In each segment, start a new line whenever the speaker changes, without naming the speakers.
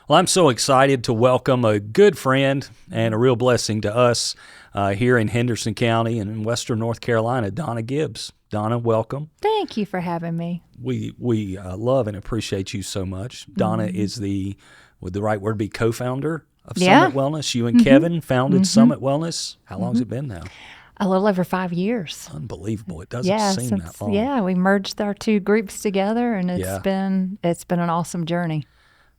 Well, I'm so excited to welcome a good friend and a real blessing to us here in Henderson County and in Western North Carolina, Donna Gibbs. Donna, welcome.
Thank you for having me.
We love and appreciate you so much. Donna is would the right word be co-founder of Summit Wellness? You and Kevin founded Summit Wellness. How long has it been now?
A little over 5 years.
Unbelievable. It doesn't seem that long.
Yeah, we merged our two groups together, and it's been an awesome journey.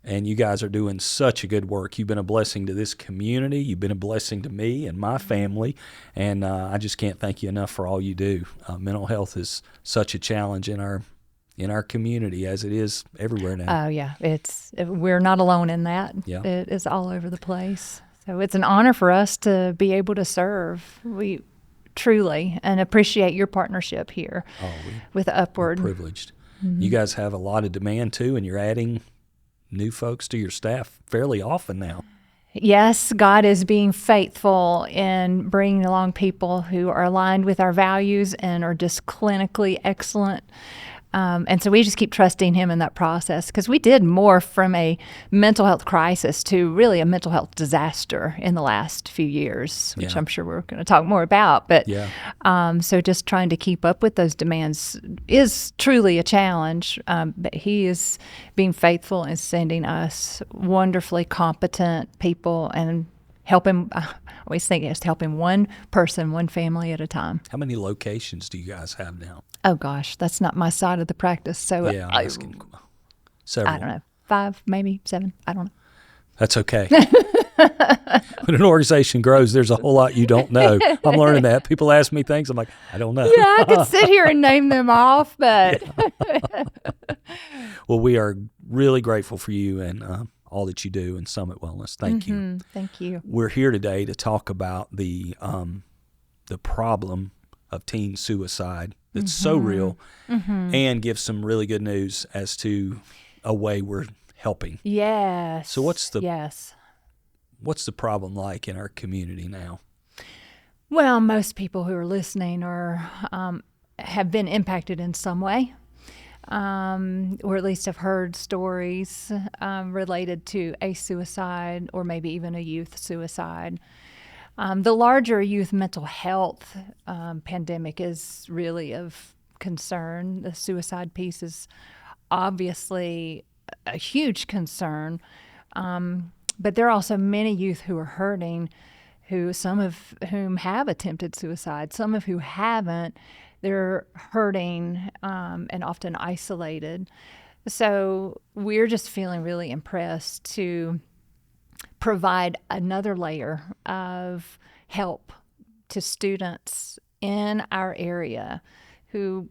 And you guys are doing such a good work. You've been a blessing to this community. You've been a blessing to me and my family. And I just can't thank you enough for all you do. Mental health is such a challenge in our community, as it is everywhere now.
Oh, yeah. We're not alone in that.
Yeah.
It is all over the place. So it's an honor for us to be able to serve. We truly and appreciate your partnership here with Upward.
We're privileged. You guys have a lot of demand, too, and you're adding new folks to your staff fairly often now.
Yes, God is being faithful in bringing along people who are aligned with our values and are just clinically excellent. And so we just keep trusting Him in that process, because we did morph from a mental health crisis to really a mental health disaster in the last few years, which I'm sure we're going to talk more about. But so just trying to keep up with those demands is truly a challenge. But He is being faithful and sending us wonderfully competent people and helping. I always think it's helping one person, one family at a time.
How many locations do you guys have now?
Oh, gosh, that's not my side of the practice. So
I'm asking several.
I don't know, 5, maybe 7. I don't know.
That's okay. When an organization grows, there's a whole lot you don't know. I'm learning that. People ask me things. I'm like, I don't know.
Yeah, I could sit here and name them off, but.
Well, we are really grateful for you and all that you do in Summit Wellness. Thank you.
Thank you.
We're here today to talk about the problem of teen suicide that's so real, and give some really good news as to a way we're helping.
Yes.
So what's the problem like in our community now?
Well, most people who are listening have been impacted in some way, or at least have heard stories related to a suicide or maybe even a youth suicide. The larger youth mental health pandemic is really of concern. The suicide piece is obviously a huge concern, but there are also many youth who are hurting, some of whom have attempted suicide, some of who haven't. They're hurting and often isolated. So we're just feeling really impressed to provide another layer of help to students in our area who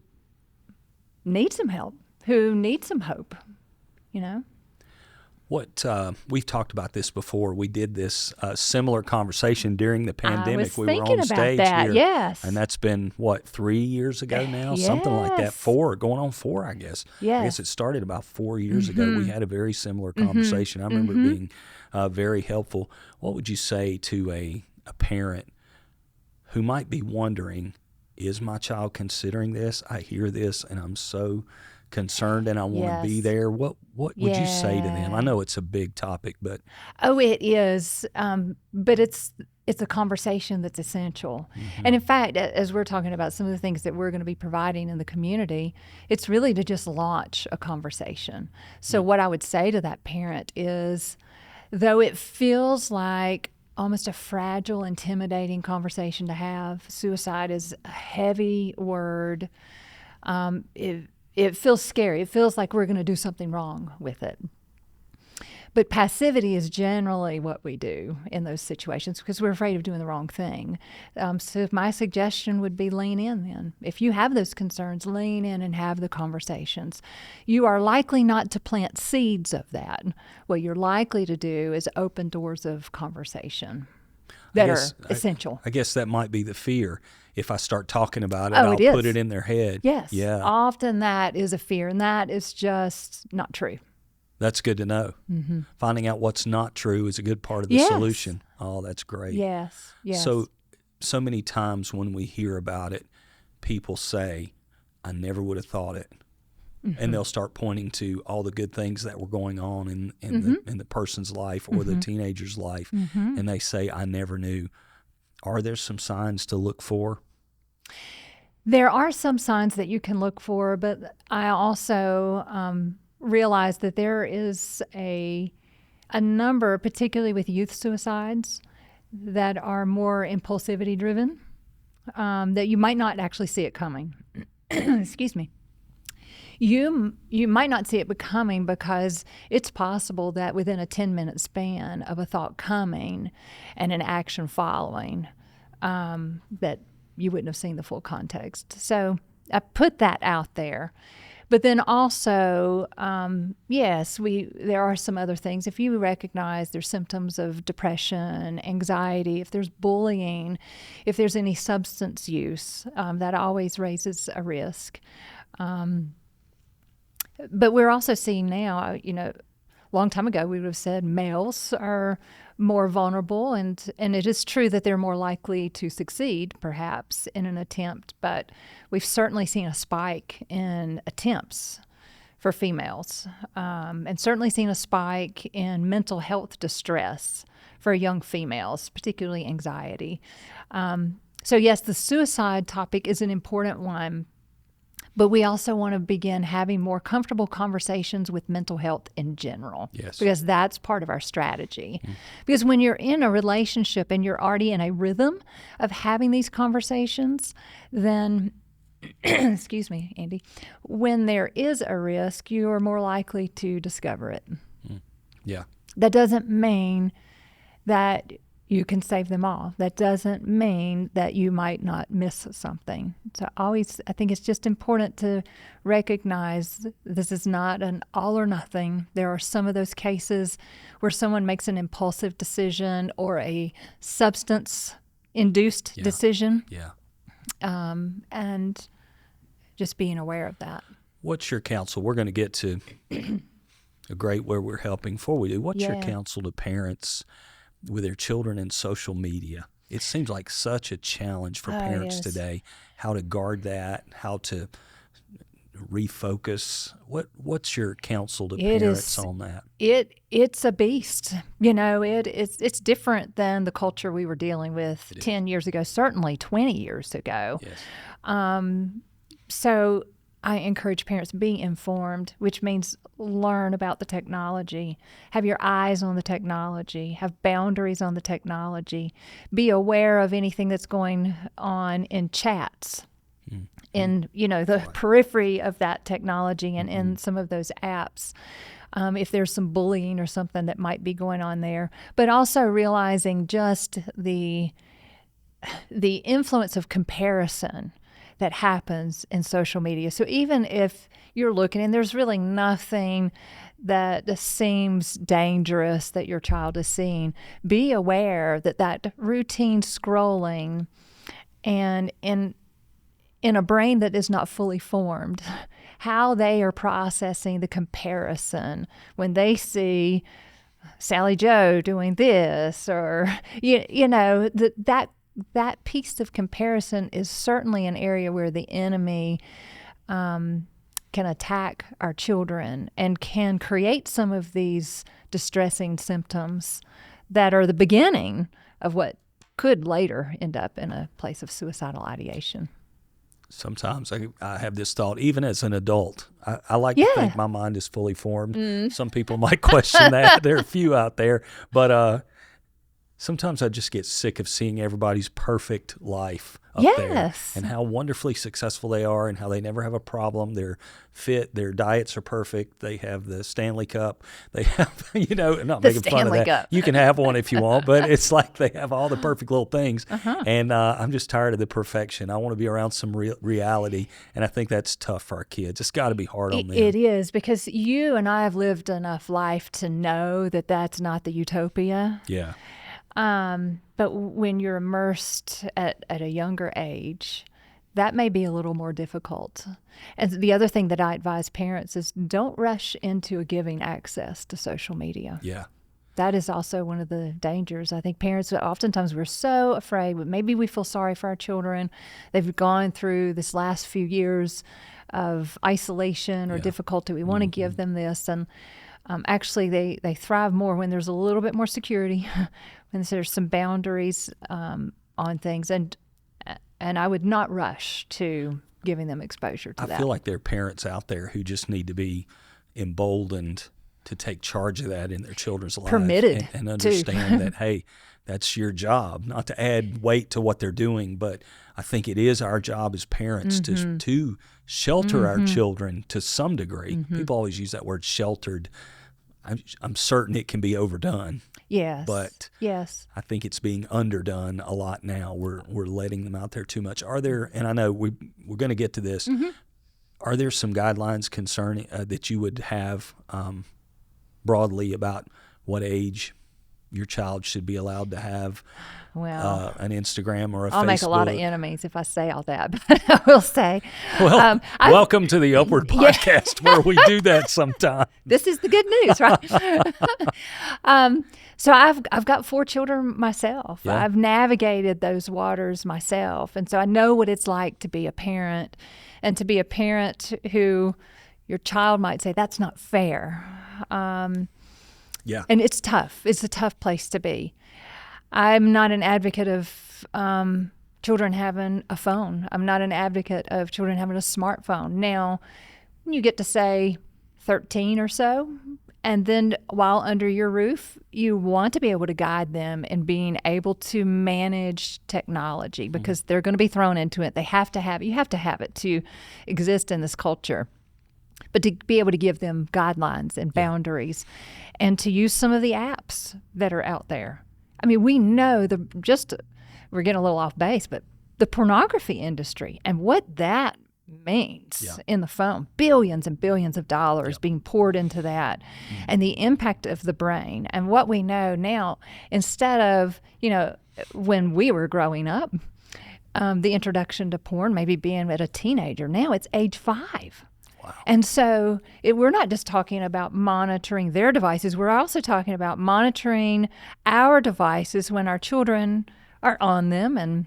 need some help, who need some hope,
What we've talked about this before. We did this similar conversation during the pandemic.
We were on stage here. Yes.
And that's been, 3 years ago now?
Yes.
Something like that. 4, going on 4, I guess.
Yes.
I guess it started about 4 years ago. We had a very similar conversation. I remember it being very helpful. What would you say to a parent who might be wondering, is my child considering this? I hear this and I'm so concerned and I want to be there. What would you say to them? I know it's a big topic, but
it is. But it's a conversation that's essential. And in fact, as we're talking about some of the things that we're going to be providing in the community, it's really to just launch a conversation. So what I would say to that parent is, though it feels like almost a fragile, intimidating conversation to have, suicide is a heavy word. It feels scary. It feels like we're going to do something wrong with it. But passivity is generally what we do in those situations because we're afraid of doing the wrong thing. So my suggestion would be lean in then. If you have those concerns, lean in and have the conversations. You are likely not to plant seeds of that. What you're likely to do is open doors of conversation that are essential.
I guess that might be the fear. If I start talking about it, I'll put it in their head.
Yes.
Yeah.
Often that is a fear, and that is just not true.
That's good to know. Finding out what's not true is a good part of the solution. Oh, that's great.
Yes.
So many times when we hear about it, people say, I never would have thought it. and they'll start pointing to all the good things that were going on in the person's life or the teenager's life, and they say, "I never knew." Are there some signs to look for?
There are some signs that you can look for, but I also realize that there is a number, particularly with youth suicides, that are more impulsivity driven, that you might not actually see it coming. Excuse me. You might not see it coming because it's possible that within a 10-minute span of a thought coming and an action following, that you wouldn't have seen the full context. So I put that out there. But then also, yes, there are some other things. If you recognize there's symptoms of depression, anxiety, if there's bullying, if there's any substance use, that always raises a risk. But we're also seeing now, a long time ago, we would have said males are more vulnerable, and it is true that they're more likely to succeed, perhaps, in an attempt, but we've certainly seen a spike in attempts for females, and certainly seen a spike in mental health distress for young females, particularly anxiety. So yes, the suicide topic is an important one, but we also want to begin having more comfortable conversations with mental health in general.
Yes.
Because that's part of our strategy. Because when you're in a relationship and you're already in a rhythm of having these conversations, then, excuse me, Andy, when there is a risk, you are more likely to discover it.
Yeah.
That doesn't mean that you can save them all. That doesn't mean that you might not miss something. So I think it's just important to recognize this is not an all or nothing. There are some of those cases where someone makes an impulsive decision or a substance-induced decision.
Yeah.
And just being aware of that.
What's your counsel? We're going to get to a great where we're helping. Before we do, what's your counsel to parents with their children in social media? It seems like such a challenge for parents today, how to guard that, how to refocus. What's your counsel to parents on that?
It's a beast. It's different than the culture we were dealing with 10 years ago, certainly 20 years ago.
Yes.
So I encourage parents, be informed, which means learn about the technology, have your eyes on the technology, have boundaries on the technology, be aware of anything that's going on in chats, in the periphery of that technology and in some of those apps. If there's some bullying or something that might be going on there, but also realizing just the influence of comparison that happens in social media. So even if you're looking and there's really nothing that seems dangerous that your child is seeing, be aware that routine scrolling and in a brain that is not fully formed, how they are processing the comparison when they see Sally Joe doing this, or that piece of comparison is certainly an area where the enemy can attack our children and can create some of these distressing symptoms that are the beginning of what could later end up in a place of suicidal ideation.
Sometimes I have this thought, even as an adult, I like to think my mind is fully formed. Some people might question that. There are a few out there, but sometimes I just get sick of seeing everybody's perfect life up there and how wonderfully successful they are and how they never have a problem. They're fit. Their diets are perfect. They have the Stanley Cup. They have, I'm not making fun of that.
Cup.
You can have one if you want, but it's like they have all the perfect little things. And I'm just tired of the perfection. I want to be around some reality, and I think that's tough for our kids. It's got to be hard on them.
It is, because you and I have lived enough life to know that that's not the utopia.
Yeah.
But when you're immersed at a younger age, that may be a little more difficult. And the other thing that I advise parents is don't rush into giving access to social media.
Yeah.
That is also one of the dangers. I think parents, oftentimes we're so afraid, but maybe we feel sorry for our children. They've gone through this last few years of isolation or difficulty. We want to give them this. And actually, they thrive more when there's a little bit more security, when there's some boundaries on things. And I would not rush to giving them exposure to that.
I feel like there are parents out there who just need to be emboldened to take charge of that in their children's lives.
Permitted
and understand that, hey, that's your job, not to add weight to what they're doing, but I think it is our job as parents to shelter our children to some degree. People always use that word sheltered. I'm certain it can be overdone.
Yes.
But
yes,
I think it's being underdone a lot now. We're letting them out there too much. Are there, and I know we're going to get to this, are there some guidelines concerning that you would have broadly about what age your child should be allowed to have an Instagram or a Facebook?
I'll make a lot of enemies if I say all that, but I will say.
Well, welcome to the Upward Podcast where we do that sometime.
This is the good news, right? So I've got 4 children myself. Yeah. I've navigated those waters myself, and so I know what it's like to be a parent, and to be a parent who your child might say, that's not fair.
Yeah.
And it's tough. It's a tough place to be. I'm not an advocate of children having a phone. I'm not an advocate of children having a smartphone. Now, when you get to, say, 13 or so, and then while under your roof, you want to be able to guide them in being able to manage technology because they're going to be thrown into it. You have to have it to exist in this culture. But to be able to give them guidelines and boundaries and to use some of the apps that are out there. I mean, we know we're getting a little off base, but the pornography industry and what that means in the phone, billions and billions of dollars being poured into that, and the impact of the brain. And what we know now, instead of, when we were growing up, the introduction to porn maybe being at a teenager, now it's age 5. Wow. And so we're not just talking about monitoring their devices, we're also talking about monitoring our devices when our children are on them, and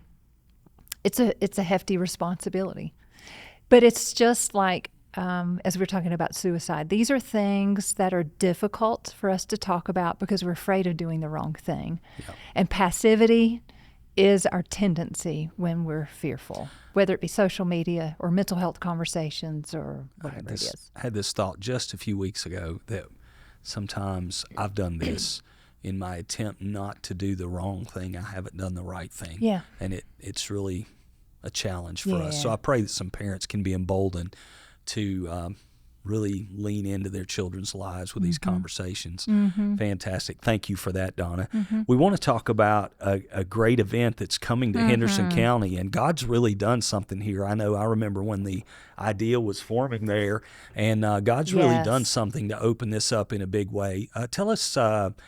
it's a hefty responsibility. But it's just like, as we're talking about suicide, these are things that are difficult for us to talk about because we're afraid of doing the wrong thing. Yep. And passivity is our tendency when we're fearful, whether it be social media or mental health conversations or whatever it is.
I had this thought just a few weeks ago that sometimes I've done this in my attempt not to do the wrong thing. I haven't done the right thing.
Yeah.
And it's really a challenge for us. So I pray that some parents can be emboldened to really lean into their children's lives with these conversations. Fantastic. Thank you for that, Donna. We want to talk about a great event that's coming to Henderson County, and God's really done something here. I remember when the idea was forming there, and God's really done something to open this up in a big way. Tell us,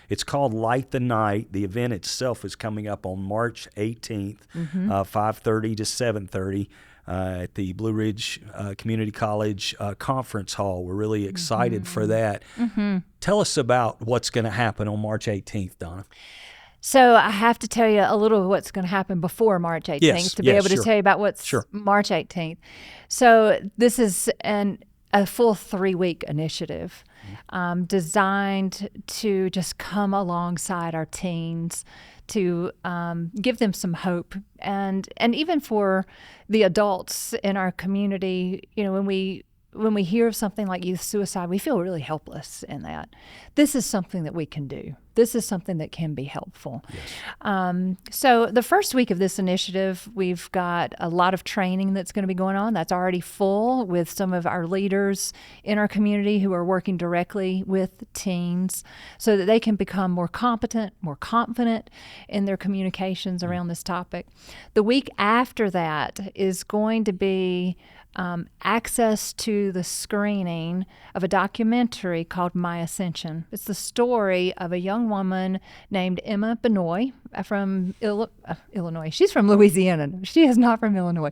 it's called Light the Night. The event itself is coming up on March 18th, 5:30 to 7:30. At the Blue Ridge Community College Conference Hall. We're really excited for that. Tell us about what's going to happen on March 18th, Donna.
So I have to tell you a little of what's going to happen before March 18th to be able to tell you about what's March 18th. So this is a full 3-week initiative designed to just come alongside our teens, to give them some hope, and even for the adults in our community. When we hear of something like youth suicide, we feel really helpless in that. This is something that we can do. This is something that can be helpful. Yes. So the first week of this initiative, we've got a lot of training that's going to be going on. That's already full with some of our leaders in our community who are working directly with teens so that they can become more competent, more confident in their communications around this topic. The week after that is going to be access to the screening of a documentary called My Ascension. It's the story of a young woman named Emma Benoit from Illinois. She's from Louisiana. She is not from Illinois.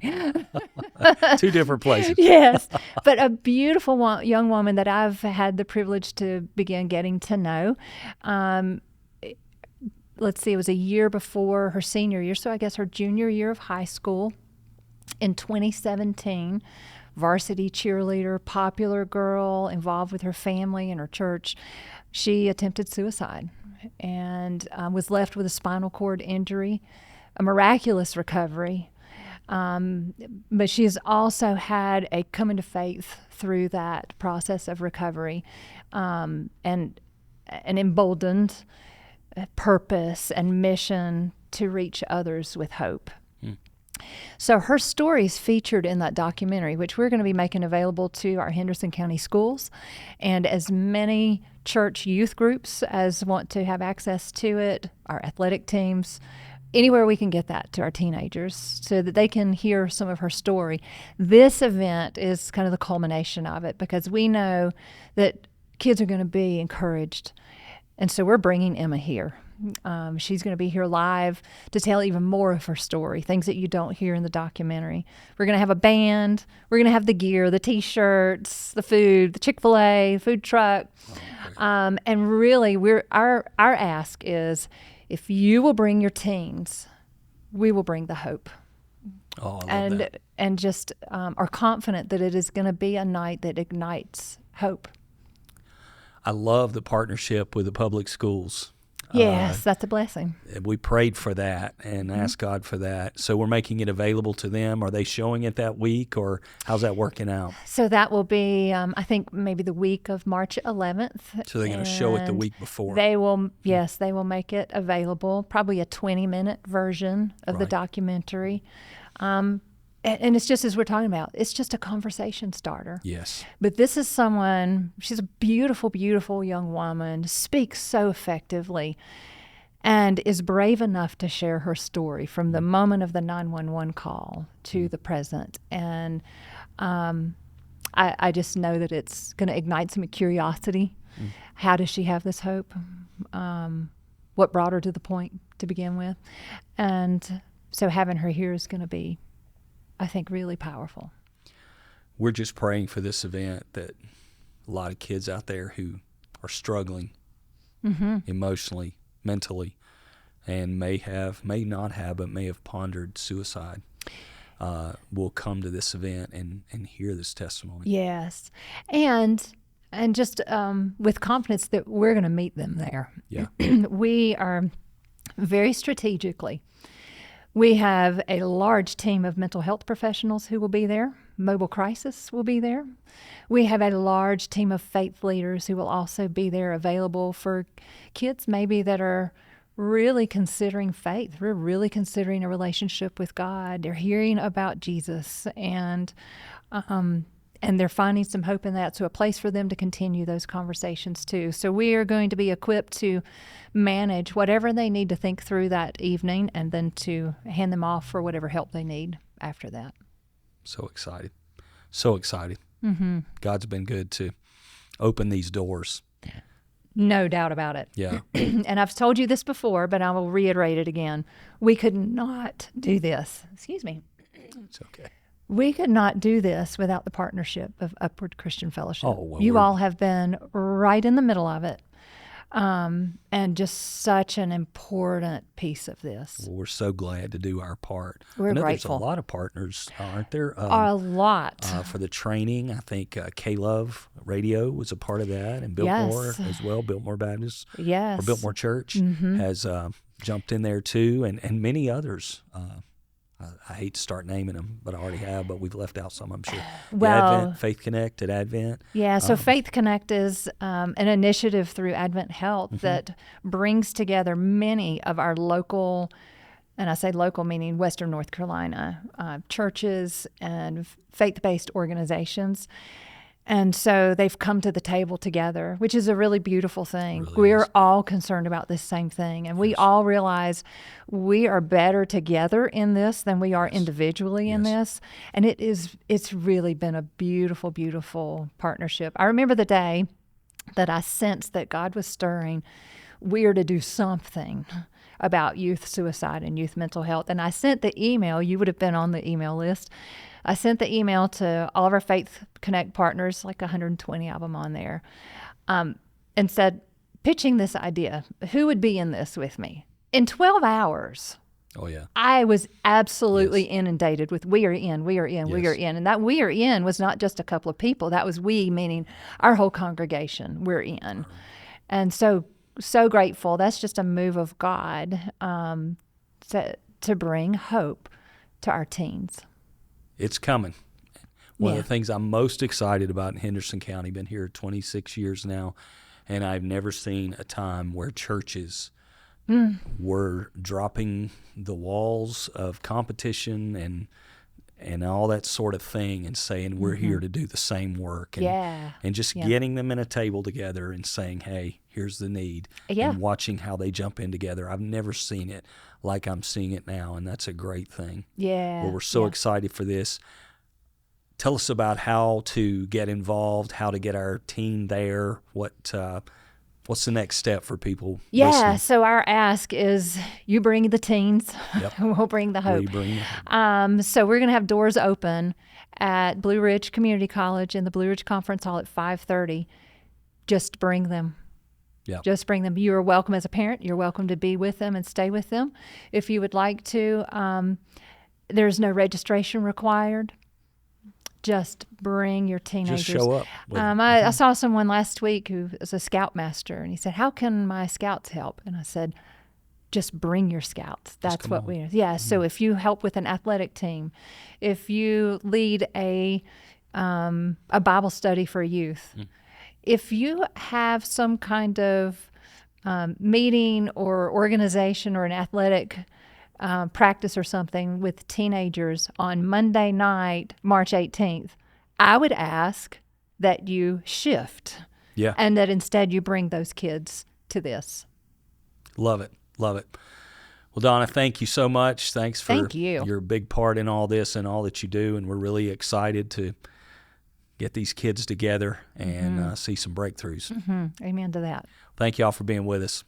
2 different places.
Yes, but a beautiful young woman that I've had the privilege to begin getting to know. let's see, it was a year before her senior year, so I guess her junior year of high school. In 2017, varsity cheerleader, popular girl, involved with her family and her church, she attempted suicide and was left with a spinal cord injury, a miraculous recovery. But she has also had a coming to faith through that process of recovery, and an emboldened purpose and mission to reach others with hope. So her story is featured in that documentary, which we're going to be making available to our Henderson County schools and as many church youth groups as want to have access to it, our athletic teams, anywhere we can get that to our teenagers so that they can hear some of her story. This event is kind of the culmination of it because we know that kids are going to be encouraged. And so we're bringing Emma here. She's going to be here live to tell even more of her story, things that you don't hear in the documentary. We're going to have a band. We're going to have the gear, the T-shirts, the food, the Chick-fil-A, food truck. And really, our ask is, if you will bring your teens, we will bring the hope.
Oh, I love that.
And just are confident that it is going to be a night that ignites hope.
I love the partnership with the public schools.
Yes, that's a blessing.
We prayed for that and asked God for that. So we're making it available to them. Are they showing it that week, or how's that working out?
So that will be, I think, maybe the week of March 11th.
So they're going to show it the week before.
They will, yes, they will make it available, probably a 20-minute version of the documentary. And it's just as we're talking about, it's just a conversation starter.
Yes.
But this is someone, she's a beautiful, beautiful young woman, speaks so effectively, and is brave enough to share her story from the moment of the 911 call to the present. And I just know that it's going to ignite some curiosity. How does she have this hope? What brought her to the point to begin with? And so having her here is going to be, I think, really powerful.
We're just praying for this event that a lot of kids out there who are struggling emotionally, mentally, and may not have, but may have pondered suicide, will come to this event and hear this testimony.
Yes. And just with confidence that we're going to meet them there.
Yeah.
We are very strategically. We have a large team of mental health professionals who will be there. Mobile Crisis will be there. We have a large team of faith leaders who will also be there, available for kids maybe that are really considering faith. We're really considering a relationship with God. They're hearing about Jesus, and they're finding some hope in that, so a place for them to continue those conversations too. So we are going to be equipped to manage whatever they need to think through that evening, and then to hand them off for whatever help they need after that.
So excited. So excited. God's been good to open these doors.
No doubt about it.
Yeah.
And I've told you this before, but I will reiterate it again. We could not do this. Excuse me.
It's okay.
We could not do this without the partnership of Upward Christian Fellowship.
Oh, well,
you all have been right in the middle of it, and just such an important piece of this.
Well, we're so glad to do our part.
We're
I know
grateful.
There's a lot of partners, aren't there?
A lot.
For the training. I think K-Love Radio was a part of that, and Biltmore as well, Biltmore Baptist,
Yes.
or Biltmore Church has jumped in there too, and many others. I hate to start naming them, but I already have, but we've left out some, I'm sure.
Well,
Advent, Faith Connect at Advent.
Yeah, so Faith Connect is an initiative through Advent Health that brings together many of our local, and I say local meaning Western North Carolina, churches and faith-based organizations. And so they've come to the table together, which is a really beautiful thing.
Really
We're
is.
all concerned about this same thing, and we all realize we are better together in this than we are individually in this. And it's really been a beautiful, beautiful partnership. I remember the day that I sensed that God was stirring, we are to do something about youth suicide and youth mental health. And I sent the email. You would have been on the email list. I sent the email to all of our Faith Connect partners, like 120 of them on there, and said, pitching this idea, who would be in this with me? In 12 hours,
Oh, yeah.
I was absolutely inundated with we are in. And that we are in was not just a couple of people. That was we, meaning our whole congregation, we're in. And so grateful. That's just a move of God to bring hope to our teens.
It's coming. One of the things I'm most excited about in Henderson County, been here 26 years now, and I've never seen a time where churches were dropping the walls of competition and all that sort of thing and saying we're here to do the same work and just getting them in a table together and saying, hey, here's the need, and watching how they jump in together. I've never seen it like I'm seeing it now, and that's a great thing.
Yeah.
Well, we're so excited for this. Tell us about how to get involved, how to get our team there. What's the next step for people listening?
So our ask is you bring the teens, we'll bring the hope. So we're going to have doors open at Blue Ridge Community College in the Blue Ridge Conference Hall at 5:30. Just bring them. Just bring them. You are welcome as a parent. You're welcome to be with them and stay with them. If you would like to, there's no registration required. Just bring your teenagers.
Just show up.
I saw someone last week who was a scoutmaster, and he said, how can my scouts help? And I said, just bring your scouts. That's what we. So if you help with an athletic team, if you lead a Bible study for youth, if you have some kind of meeting or organization or an athletic practice or something with teenagers on Monday night, March 18th, I would ask that you shift and that instead you bring those kids to this.
Love it. Love it. Well, Donna, thank you so much. Thanks for your big part in all this and all that you do, and we're really excited to get these kids together and see some breakthroughs.
Amen to that.
Thank you all for being with us.